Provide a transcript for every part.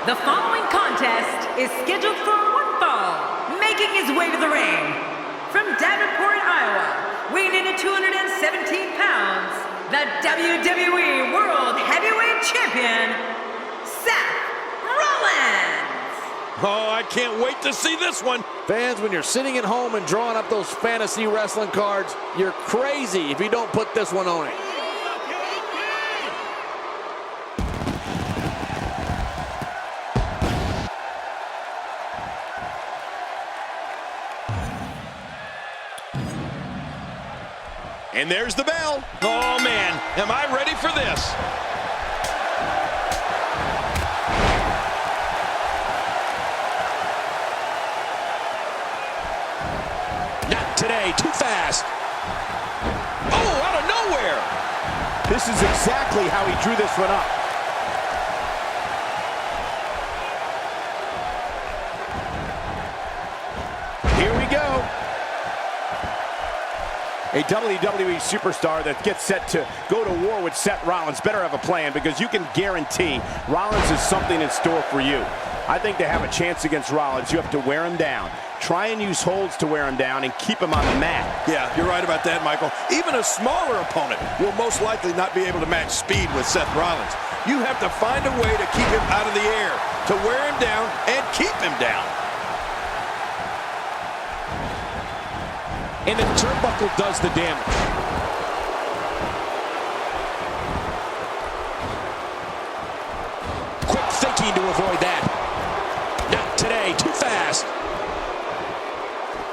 The following contest is scheduled for one fall. Making his way to the ring, from Davenport, Iowa, weighing in at 217 pounds, the WWE World Heavyweight Champion, Seth Rollins. Oh, I can't wait to see this one. Fans, when you're sitting at home and drawing up those fantasy wrestling cards, you're crazy if you don't put this one on it. And there's the bell. Oh, man, am I ready for this? Not today, too fast. Oh, out of nowhere. This is exactly how he drew this one up. Here we go. A WWE superstar that gets set to go to war with Seth Rollins better have a plan, because you can guarantee Rollins has something in store for you. I think to have a chance against Rollins, you have to wear him down. Try and use holds to wear him down and keep him on the mat. Yeah, you're right about that, Michael. Even a smaller opponent will most likely not be able to match speed with Seth Rollins. You have to find a way to keep him out of the air, to wear him down and keep him down. And the turnbuckle does the damage. Quick thinking to avoid that. Not today, too fast.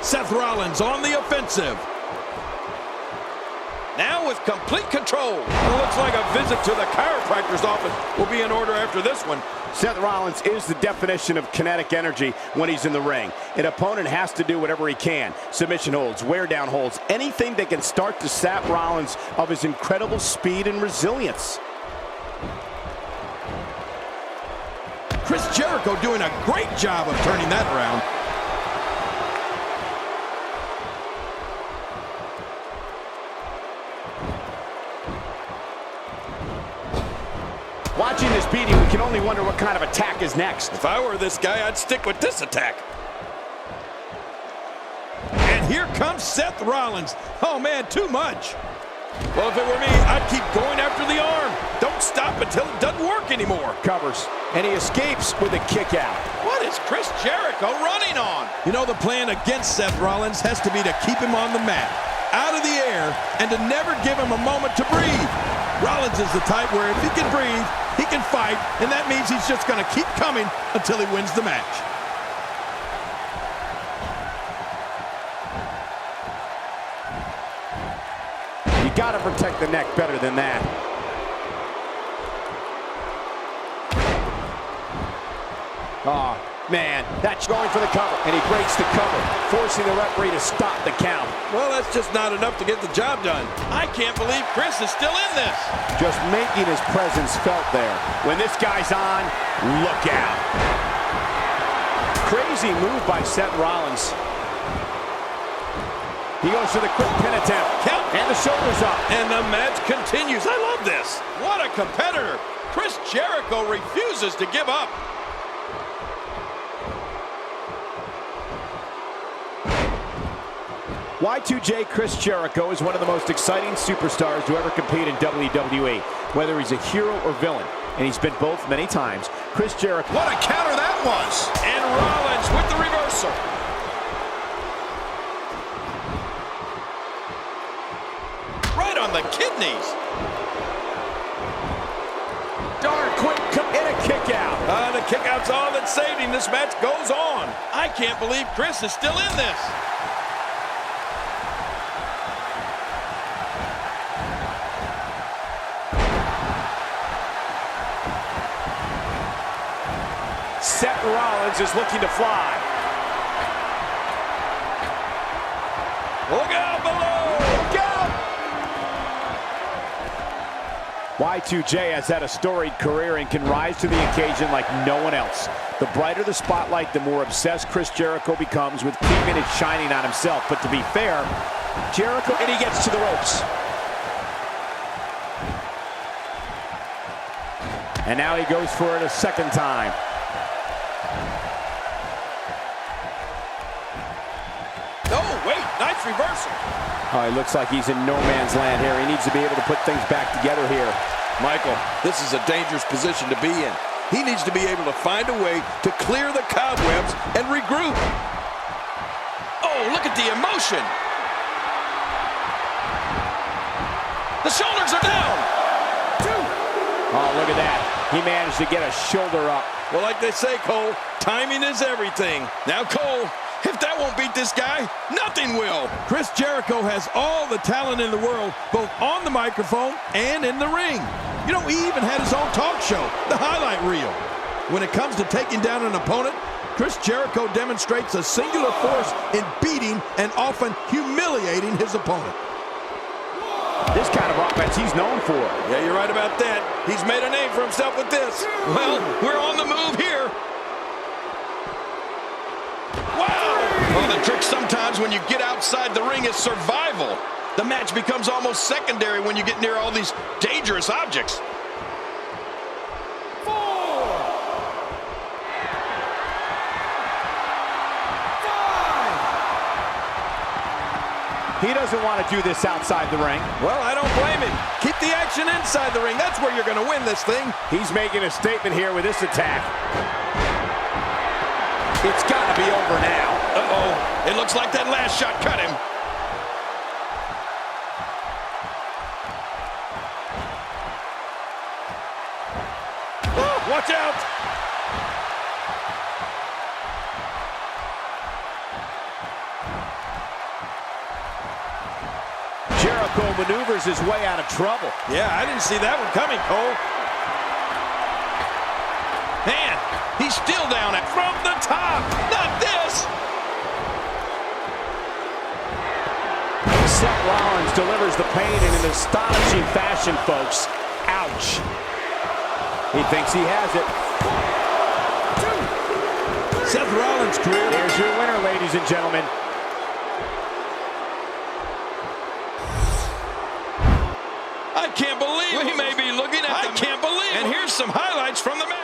Seth Rollins on the offensive. Now with complete control. It looks like a visit to the chiropractor's office will be in order after this one. Seth Rollins is the definition of kinetic energy when he's in the ring. An opponent has to do whatever he can. Submission holds, wear down holds, anything that can start to sap Rollins of his incredible speed and resilience. Chris Jericho doing a great job of turning that around. Watching this beating, we can only wonder what kind of attack is next. If I were this guy, I'd stick with this attack. And here comes Seth Rollins. Oh, man, too much. Well, if it were me, I'd keep going after the arm. Don't stop until it doesn't work anymore. Covers, and he escapes with a kick out. What is Chris Jericho running on? You know, the plan against Seth Rollins has to be to keep him on the mat, out of the air, and to never give him a moment to breathe. Rollins is the type where if he can breathe, he can fight, and that means he's just going to keep coming until he wins the match. You got to protect the neck better than that. Oh, man, that's going for the cover, and he breaks the cover, forcing the referee to stop the count. Well, that's just not enough to get the job done. I can't believe Chris is still in this. Just making his presence felt there. When this guy's on, look out. Crazy move by Seth Rollins. He goes for the quick pin attempt. Count. And the shoulders up. And the match continues. I love this. What a competitor. Chris Jericho refuses to give up. Y2J Chris Jericho is one of the most exciting superstars to ever compete in WWE, whether he's a hero or villain, and he's been both many times. Chris Jericho. What a counter that was! And Rollins with the reversal. Right on the kidneys. Darn quick and a kick out. The kick out's all that's saving. This match goes on. I can't believe Chris is still in this. Seth Rollins is looking to fly. Look out below! Look out! Y2J has had a storied career and can rise to the occasion like no one else. The brighter the spotlight, the more obsessed Chris Jericho becomes with keeping it shining on himself. But to be fair, Jericho, and he gets to the ropes. And now he goes for it a second time. nice reversal. Oh, he looks like he's in no man's land here. He needs to be able to put things back together here. Michael, this is a dangerous position to be in. He needs to be able to find a way to clear the cobwebs and regroup. Oh, look at the emotion. The shoulders are down. Oh, look at that. He managed to get a shoulder up. Well, like they say, Cole, timing is everything. Now, Cole, if that won't beat this guy, nothing will. Chris Jericho has all the talent in the world, both on the microphone and in the ring. You know, he even had his own talk show, the highlight reel. When it comes to taking down an opponent, Chris Jericho demonstrates a singular force in beating and often humiliating his opponent. This kind of offense he's known for. Yeah, you're right about that. He's made a name for himself with this. Well, we're on the move here. Wow! Well, the trick sometimes when you get outside the ring is survival. The match becomes almost secondary when you get near all these dangerous objects. He doesn't want to do this outside the ring. Well, I don't blame him. Keep the action inside the ring. That's where you're going to win this thing. He's making a statement here with this attack. It's got to be over now. Uh-oh. It looks like that last shot cut him. Oh, watch out. Jericho maneuvers his way out of trouble. Yeah, I didn't see that one coming, Cole. Man, he's still down it from the top. Not this. Seth Rollins delivers the pain in an astonishing fashion, folks. Ouch. He thinks he has it. Seth Rollins' career. There's your winner, ladies and gentlemen. I can't believe we may be looking at I can't believe. And here's some highlights from the match.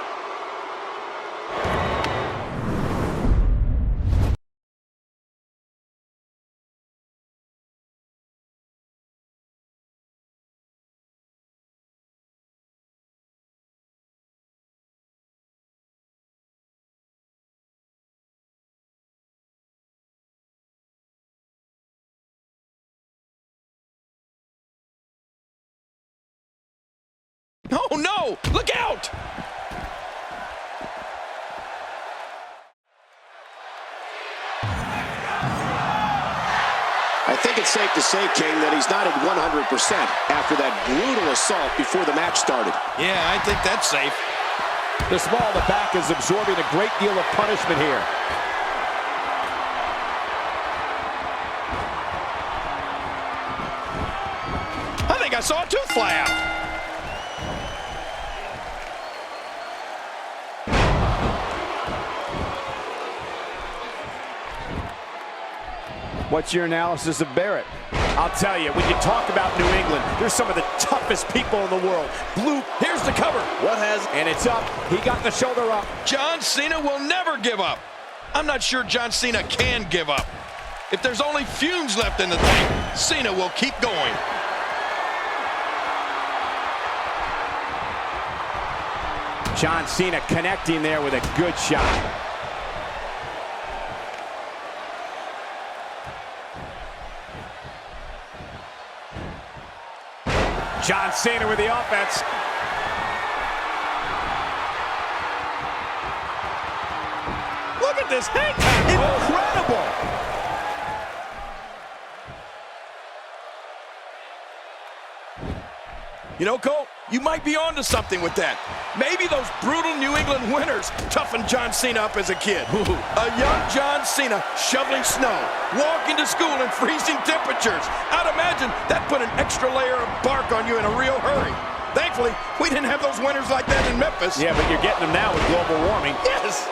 Oh, no! Look out! I think it's safe to say, King, that he's not at 100% after that brutal assault before the match started. Yeah, I think that's safe. The small of the back is absorbing a great deal of punishment here. I think I saw a tooth fly out. What's your analysis of Barrett? I'll tell you, when you talk about New England, they're some of the toughest people in the world. Blue, Here's the cover. and it's up. He got the shoulder up. John Cena will never give up. I'm not sure John Cena can give up. If there's only fumes left in the tank, Cena will keep going. John Cena connecting there with a good shot. John Cena with the offense. Look at this hang time. Incredible. You know, Cole, you might be onto something with that. Maybe those brutal New England winters toughened John Cena up as a kid. A young John Cena shoveling snow, walking to school in freezing temperatures. I'd imagine that put an extra layer of bark on you in a real hurry. Thankfully, we didn't have those winters like that in Memphis. Yeah, but you're getting them now with global warming. Yes.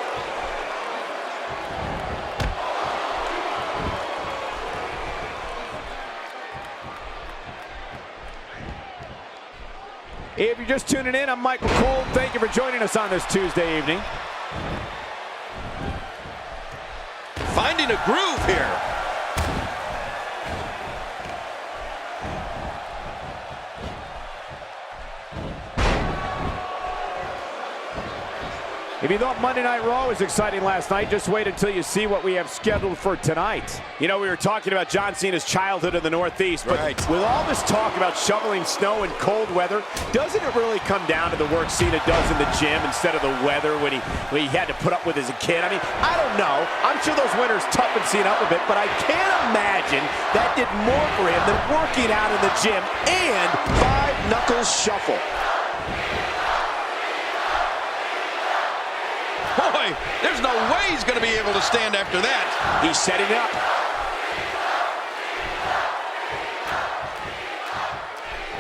If you're just tuning in, I'm Michael Cole. Thank you for joining us on this Tuesday evening. Finding a groove here. If you thought Monday Night Raw was exciting last night, just wait until you see what we have scheduled for tonight. You know, we were talking about John Cena's childhood in the Northeast, but with all this talk about shoveling snow in cold weather, doesn't it really come down to the work Cena does in the gym instead of the weather when he had to put up with as a kid? I mean, I don't know. I'm sure those winters toughened Cena up a bit, but I can't imagine that did more for him than working out in the gym and 5 knuckles shuffle. Boy, there's no way he's going to be able to stand after that. He's setting up.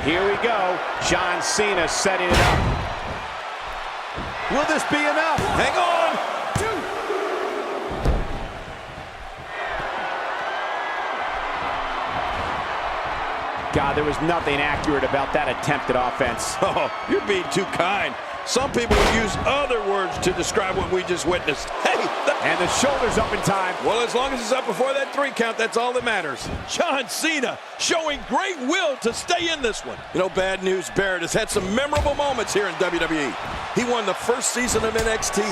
Here we go. John Cena setting it up. Will this be enough? Hang on. 2. God, there was nothing accurate about that attempted offense. Oh, you're being too kind. Some people would use other words to describe what we just witnessed. Hey! And the shoulder's up in time. Well, as long as it's up before that 3 count, that's all that matters. John Cena showing great will to stay in this one. You know, Bad News Barrett has had some memorable moments here in WWE. He won the first season of NXT.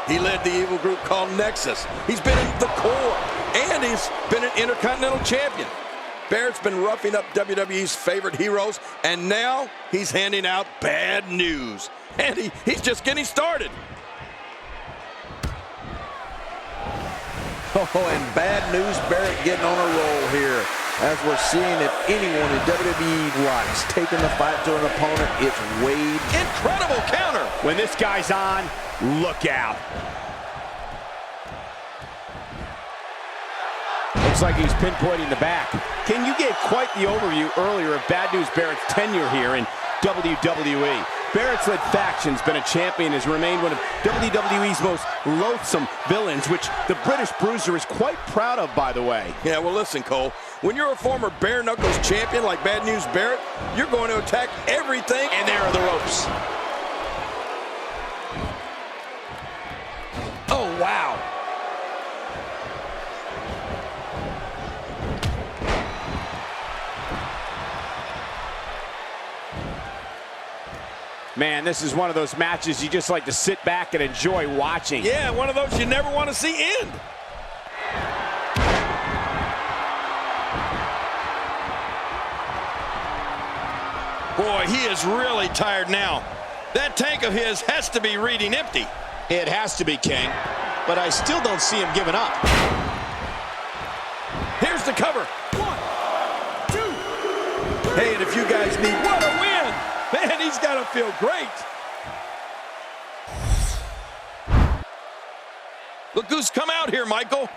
He led the evil group called Nexus. He's been in the core, and he's been an Intercontinental Champion. Barrett's been roughing up WWE's favorite heroes, and now he's handing out bad news. And he's just getting started. Oh, and Bad News Barrett getting on a roll here. As we're seeing if anyone in WWE likes taking the fight to an opponent, it's Wade. Incredible counter. When this guy's on, look out. Looks like he's pinpointing the back. King, you gave quite the overview earlier of Bad News Barrett's tenure here in WWE. Barrett's led factions, been a champion, has remained one of WWE's most loathsome villains, which the British Bruiser is quite proud of, by the way. Yeah, well, listen, Cole. When you're a former bare knuckles champion like Bad News Barrett, you're going to attack everything. And there are the ropes. Oh, wow. Man, this is one of those matches you just like to sit back and enjoy watching. Yeah, one of those you never want to see end. Boy, he is really tired now. That tank of his has to be reading empty. It has to be, King, but I still don't see him giving up. Here's the cover. 1, 2. Hey, and if you guys need what a win. Man, he's got to feel great. Look who's come out here, Michael.